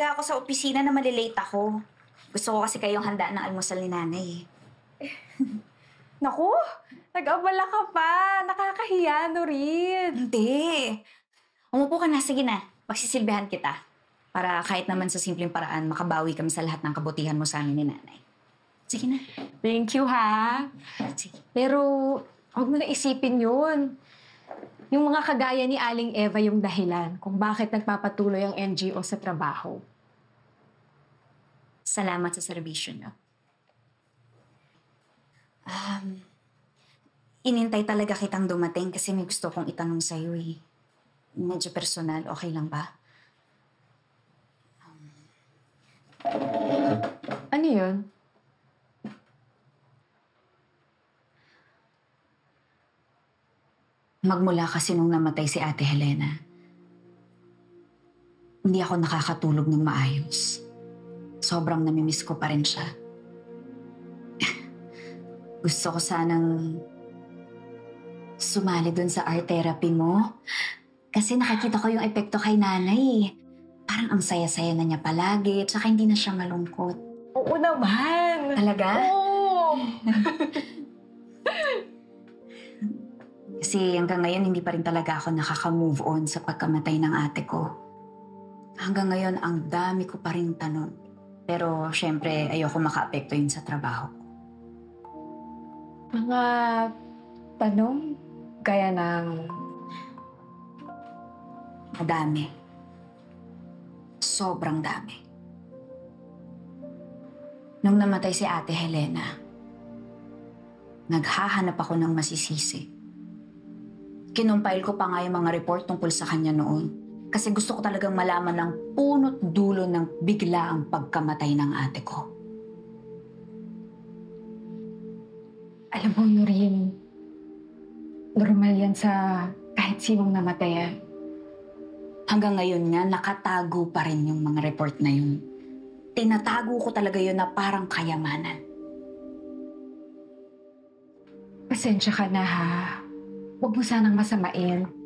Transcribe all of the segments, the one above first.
nahihiya ako sa opisina na malilate ako. Gusto ko kasi kayong handaan ng almusal ni nanay. Naku! Nag-abala ka pa! Nakakahiya, Norin! Hindi. Umupo ka na. Sige na. Pagsisilbihan kita. Para kahit naman sa simpleng paraan, makabawi kami sa lahat ng kabutihan mo sa amin ni nanay. Sige na. Thank you, ha? Sige. Pero, huwag mo na isipin yun. Yung mga kagaya ni Aling Eva yung dahilan kung bakit nagpapatuloy ang NGO sa trabaho. Salamat sa serbisyo niyo. Inintay talaga kitang dumating kasi may gusto kong itanong sa'yo eh. Medyo personal, okay lang ba? Ano yun? Magmula kasi nung namatay si Ate Helena, hindi ako nakakatulog ng maayos. Sobrang namimiss ko pa rin siya. Gusto ko sanang sumali dun sa art therapy mo. Kasi nakikita ko yung epekto kay nanay. Parang ang saya-saya na niya palagi, tsaka hindi na siya malungkot. Oo naman! Talaga? Oo! Kasi hanggang ngayon, hindi pa rin talaga ako nakaka-move on sa pagkamatay ng ate ko. Hanggang ngayon, ang dami ko pa rin tanong. Pero syempre, ayoko maka-apekto yun sa trabaho ko. Mga tanong gaya ng... Madami. Sobrang dami. Nung namatay si Ate Helena, naghahanap ako ng masisisi. Kinumpile ko pa nga yung mga report tungkol sa kanya noon. Kasi gusto ko talagang malaman ng punot dulo ng biglaang pagkamatay ng ate ko. Alam mo, Norin, normal yan sa kahit sinong namatayan. Hanggang ngayon nga, nakatago pa rin yung mga report na yun. Tinatago ko talaga yun na parang kayamanan. Pasensya ka na, ha? Huwag mo sanang masamain.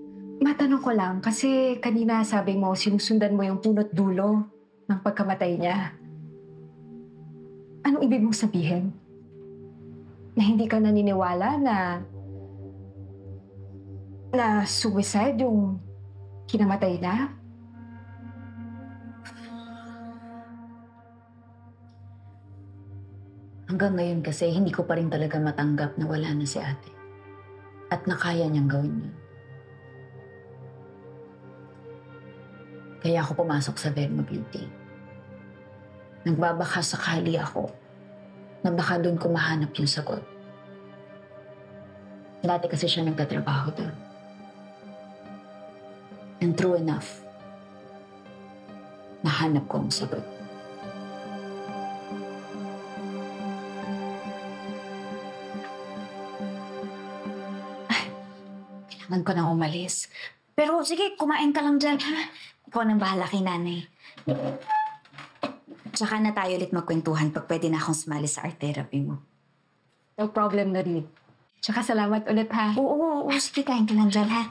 Matanong ko lang kasi kanina sabi mo sinusundan mo yung punot dulo ng pagkamatay niya. Anong ibig mong sabihin? Na hindi ka naniniwala na suicide yung kinamatay na? Hanggang ngayon kasi, hindi ko pa rin talaga matanggap na wala na si ate. At nakaya niyang gawin yun. Kaya ako pumasok sa Verma Beauty. Nagbabaka sakali ako na baka doon ko mahanap yung sagot. Dati kasi siya nagtatrabaho doon. And true enough, nahanap ko ang sagot. Kailangan ko nang umalis. Pero sige, kumain ka lang dyan, ha? Ikaw nang bahala kay nanay. Tsaka na tayo ulit magkwentuhan pag pwede na akong sumali sa art therapy mo. No problem, Norin. Tsaka salamat ulit, ha? Oo. Sige, kain ka lang dyan, ha?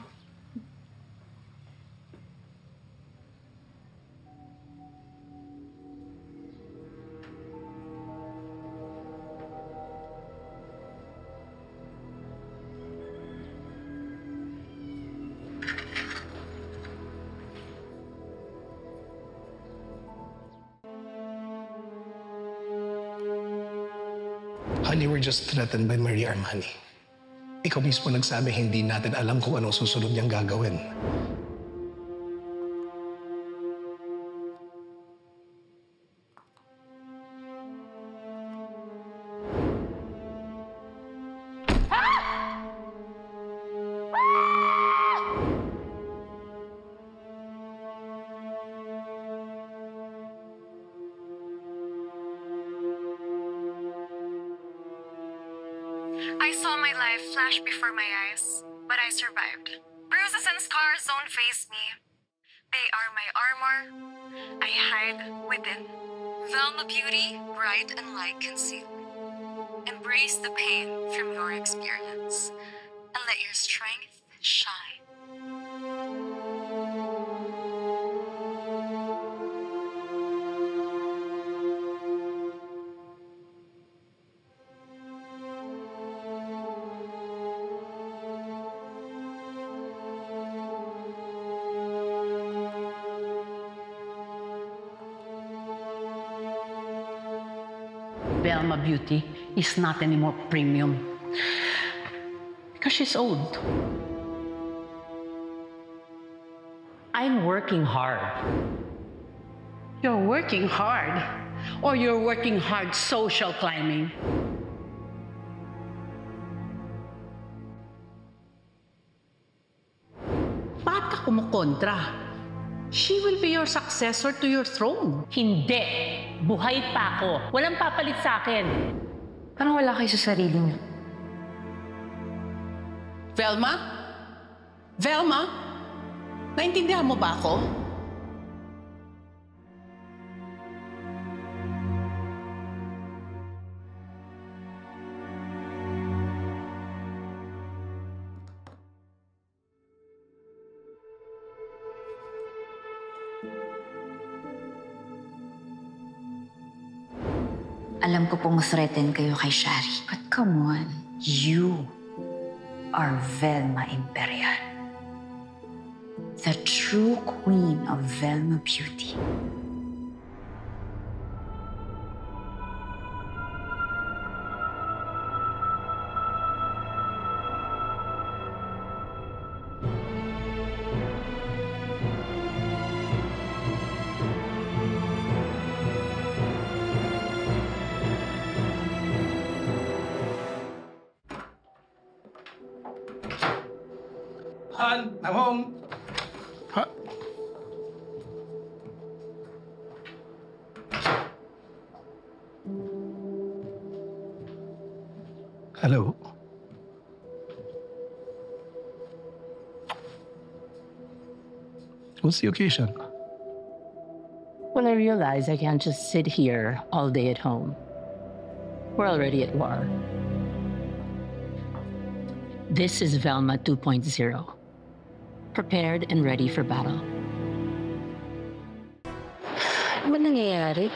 Honey, we're just threatened by Maria Armani. Ikaw mismo nagsabi hindi natin alam kung anong susunod niyang gagawin. I saw my life flash before my eyes, but I survived. Bruises and scars don't faze me. They are my armor. I hide within. Velma Beauty, bright and light conceal. Embrace the pain from your experience and let your strength shine. Velma Beauty is not anymore premium. Because she's old. I'm working hard. You're working hard? Or you're working hard social climbing? Bakit ka kumukontra? She will be your successor to your throne. Hindi. Buhay pa ako. Walang papalit sa akin. Parang wala kayo sa sarili niyo. Velma? Velma? Naintindihan mo ba ako? Alam ko pong threaten kayo kay Shari. But come on, you are Velma Imperial. The true queen of Velma Beauty. Han, I'm home. Huh? Hello? What's the occasion? Well, I realize I can't just sit here all day at home. We're already at war. This is Velma 2.0. Prepared and ready for battle. Ano ba nangyayari?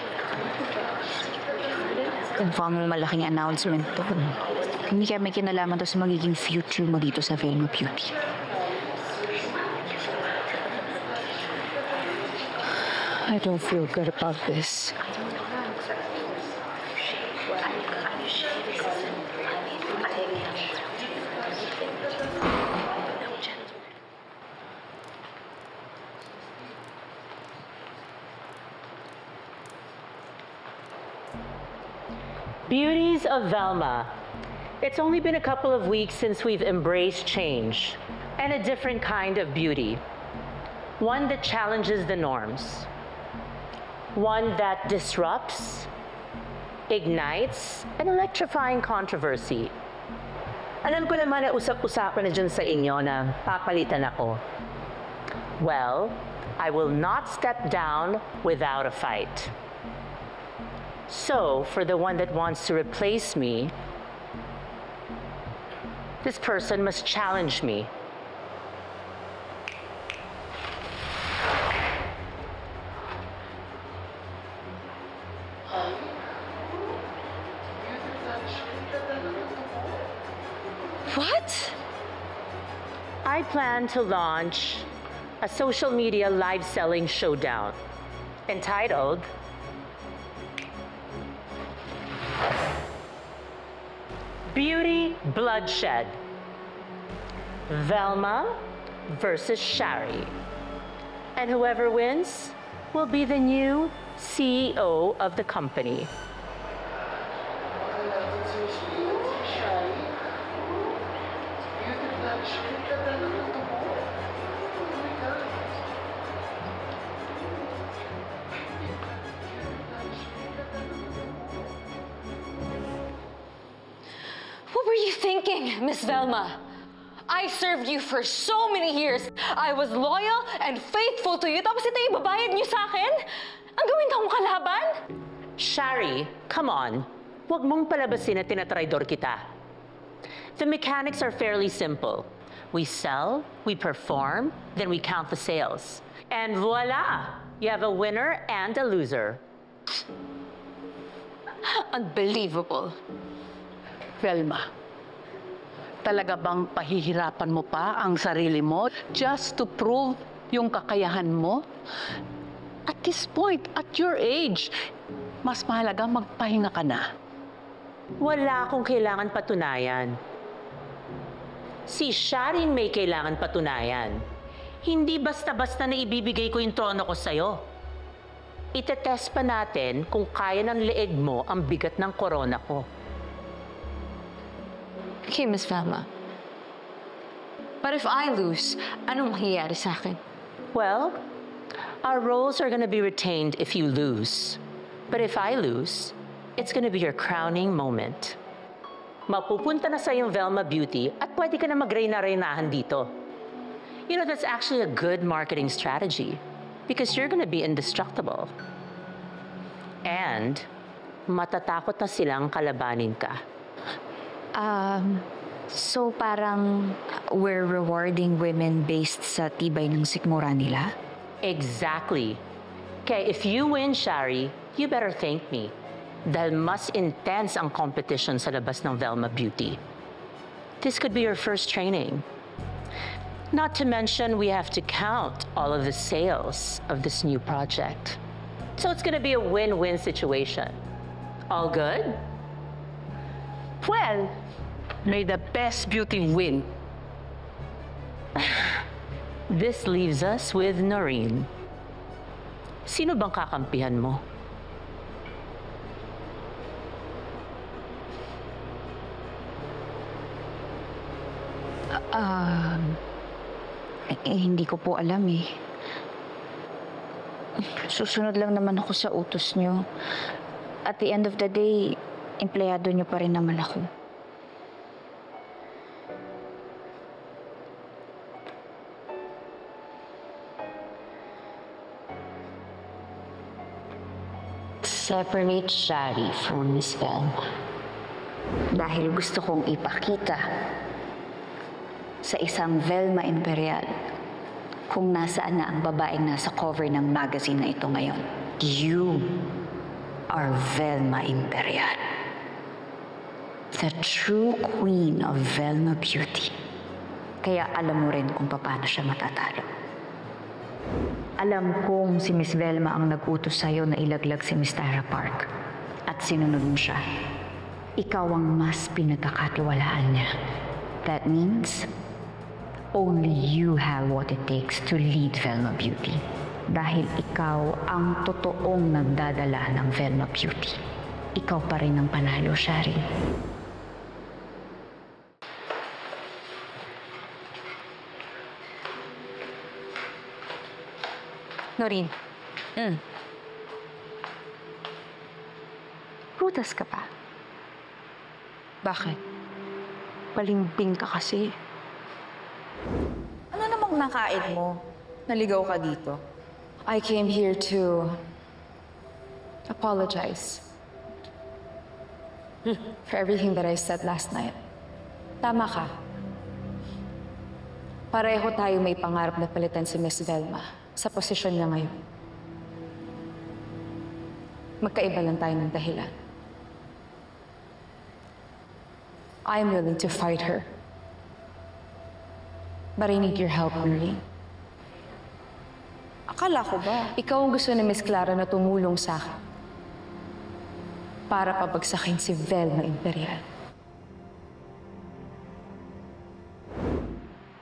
Confirm mo malaking announcement to. Hindi kaya may kinalaman to sa magiging future mo dito sa Velma Beauty. I don't feel good about this. Beauties of Velma. It's only been a couple of weeks since we've embraced change and a different kind of beauty. One that challenges the norms. One that disrupts, ignites, an electrifying controversy. Alam ko naman na usap-usapan na dyan sa inyo na papalitan ako. Well, I will not step down without a fight. So, for the one that wants to replace me, this person must challenge me. What? I plan to launch a social media live selling showdown entitled Beauty Bloodshed. Velma versus Shari. And whoever wins will be the new CEO of the company. What were you thinking, Miss Velma? I served you for so many years. I was loyal and faithful to you. Tapos ito yung babayad niyo sa akin? Ang gawin akong kalaban? Shari, come on. Huwag mong palabasin na tinatraidor kita. The mechanics are fairly simple. We sell, we perform, then we count the sales. And voila! You have a winner and a loser. Unbelievable. Velma, talaga bang pahihirapan mo pa ang sarili mo just to prove yung kakayahan mo? At this point, at your age, mas mahalaga magpahinga ka na. Wala akong kailangan patunayan. Si Sharing may kailangan patunayan. Hindi basta-basta na ibibigay ko yung trono ko sa'yo. Itetest pa natin kung kaya ng leeg mo ang bigat ng korona ko. Okay, Miss Velma. But if I lose, anong mangyayari sa akin? Well, our roles are gonna be retained if you lose. But if I lose, it's gonna be your crowning moment. Mapupunta na sa yung Velma Beauty at pwede ka na mag-reyna-reynahan dito. You know, that's actually a good marketing strategy because you're gonna be indestructible. And matatakot na silang kalabanin ka. So parang we're rewarding women based sa tibay ng sikmura nila? Exactly. Kaya if you win, Shari, you better thank me. Dahil mas intense ang competition sa labas ng Velma Beauty. This could be your first training. Not to mention, we have to count all of the sales of this new project. So it's gonna be a win-win situation. All good? Well, may the best beauty win. This leaves us with Noreen. Sino bang kakampihan mo? Hindi ko po alam eh. Susunod lang naman ako sa utos nyo. At the end of the day, empleyado nyo pa rin naman ako. Separate Shari from Miss Velma. Dahil gusto kong ipakita sa isang Velma Imperial kung nasaan na ang babaeng nasa cover ng magazine na ito ngayon. You are Velma Imperial. The true queen of Velma Beauty. Kaya alam mo rin kung paano siya matatalo. Alam kong si Miss Velma ang nag-utos sa'yo na ilaglag si Miss Tara Park. At sinunod mo siya. Ikaw ang mas pinagkakatiwalaan niya. That means only you have what it takes to lead Velma Beauty. Dahil ikaw ang totoong nagdadala ng Velma Beauty. Ikaw pa rin ang panalo, Shari. Noreen. Prutas ka pa. Bakit? Palimping ka kasi. Ano namang nakain mo? Naligaw ka dito? I came here to apologize for everything that I said last night. Tama ka. Pareho tayo may pangarap na palitan si Miss Velma sa posisyon niya ngayon. Magkaiba lang tayo ng dahilan. I'm willing to fight her. But I need your help, Noreen. Akala ko ba? Ikaw ang gusto ni Miss Clara na tumulong sa akin para pabagsakin si Velma Imperial.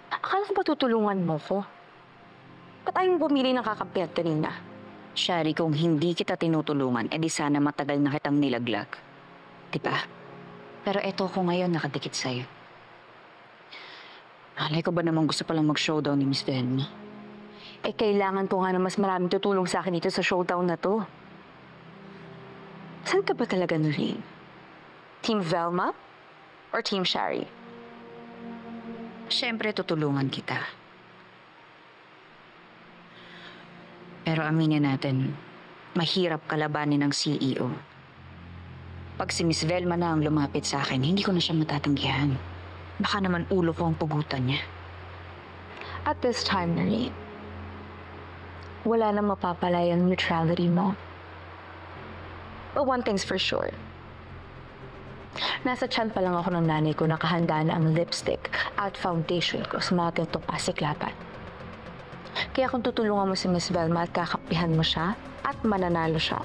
Akala ko ba tutulungan mo ko? Ba't ayaw bumili ng kakampihan kanina? Shari, kung hindi kita tinutulungan, edi sana matagal na kitang nilaglag. Diba? Pero eto ko ngayon nakadikit sa'yo. Alay ko ba naman gusto palang mag-showdown ni Miss Velma? Eh, kailangan ko nga na mas maraming tutulong sa akin dito sa showdown na to. Saan ka ba talaga, Noreen? Team Velma or Team Shari? Siyempre, tutulungan kita. Pero aminin natin, mahirap kalabanin ng CEO. Pag si Miss Velma na ang lumapit sa akin, hindi ko na siya matatanggihan. Baka naman ulo ko ang pugutan niya. At this time, Noreen, wala nang mapapalay ang neutrality mo. But one thing's for sure. Nasa tiyan pa lang ako ng nanay ko nakahanda na ang lipstick at foundation ko sa mga ganitong pasiklapan. Kaya kung tutulungan mo si Miss Velma at kakampihan mo siya at mananalo siya,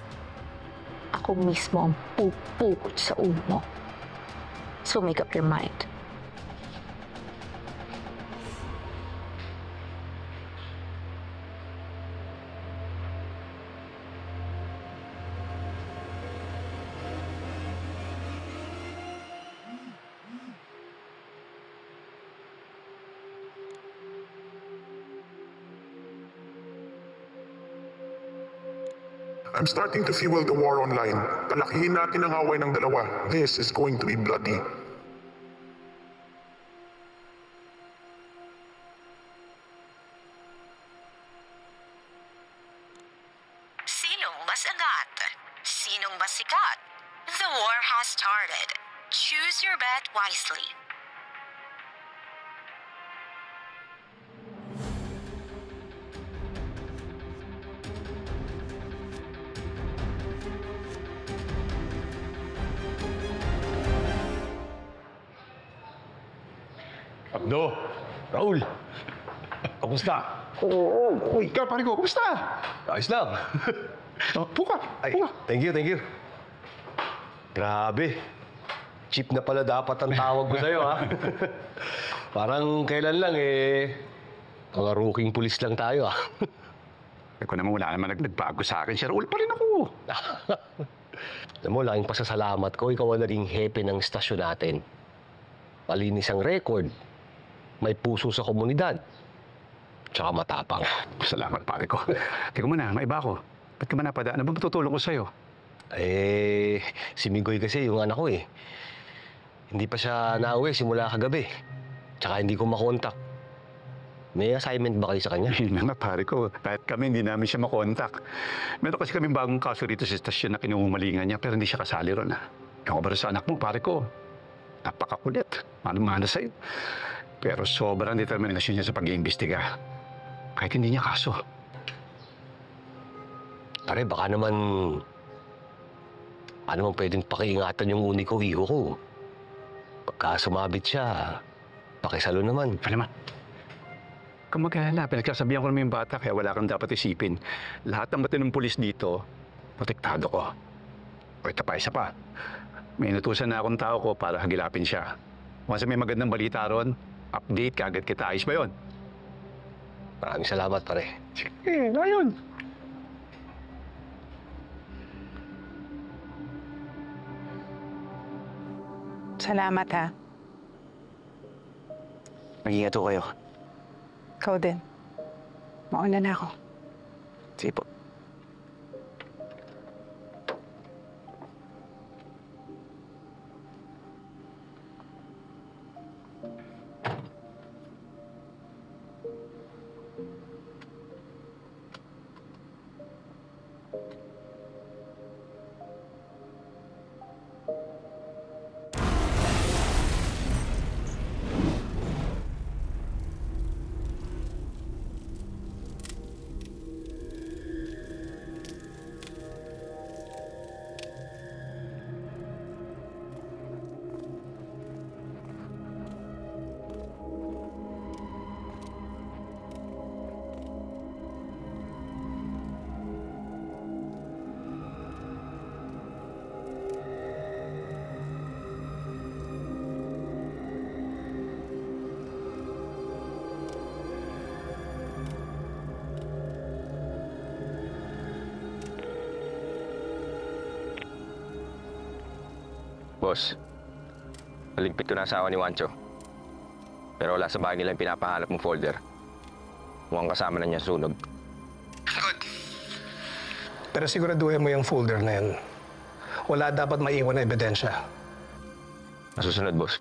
ako mismo ang pupukot sa ulo mo. So make up your mind. I'm starting to fuel the war online. Palakihin natin ang away ng dalawa. This is going to be bloody. Sinong mas angat? Sinong mas sikat? The war has started. Choose your bet wisely. Abdo! Raul! Kamusta? Uy, ikaw, pare ko, kamusta? Ayos lang. Puka. Thank you. Grabe. Cheap na pala dapat ang tawag ko sa'yo, ha? Parang kailan lang, mga rookie pulis lang tayo, ha? Ako naman, wala naman nagbago sa akin. Si Raul pa rin ako. Alam mo, laking pasasalamat ko. Ikaw ang naging hepe ng istasyon natin. Malinis ang record. May puso sa komunidad. Tsaka matapang. Salamat, pare ko. Teka muna, may iba ako. Ba't ka man napadaan? Ano ba matutulong ko sa'yo? Si Migoy kasi, yung anak ko Hindi pa siya nauwi simula kagabi. Tsaka hindi ko makontak. May assignment ba kayo sa kanya? Yun na nga, pare ko. Kahit kami, hindi namin siya makontak. Meron kasi kaming bagong kaso rito sa estasyon na kinuhumalingan niya, pero hindi siya kasali ron, ha? Ewan ko ba sa anak mo, pare ko? Napakakulit. Mano-mano sa'yo. Pero sobrang determinasyon niya sa pag-iimbestiga. Kahit hindi niya kaso. Pare, baka naman pwedeng pakiingatan yung uniko iho ko. Pagka sumabit siya, pakisalo naman. Alam mo, kung mag-alala, pinagsasabihan ko naman yung bata, kaya wala kang dapat isipin. Lahat ng matinong pulis dito, protektado ko. O ito pa, isa pa. May inutusan na akong tao ko para hagilapin siya. Once may magandang balita ron, update kaagad kita. Ayos ba yun? Maraming salamat, pare. Sige, ayun. Salamat, ha? Mag-ingat ho kayo. Ikaw din. Mauna na ako. Sige po. Boss, naligpit ko na asawa ni Wancho. Pero wala sa bahay nila yung pinapahanap mong folder. Mukhang kasama na niya sunog. Good. Pero siguraduhin mo yung folder na yan. Wala dapat maiwan na ebidensya. Masusunod, boss.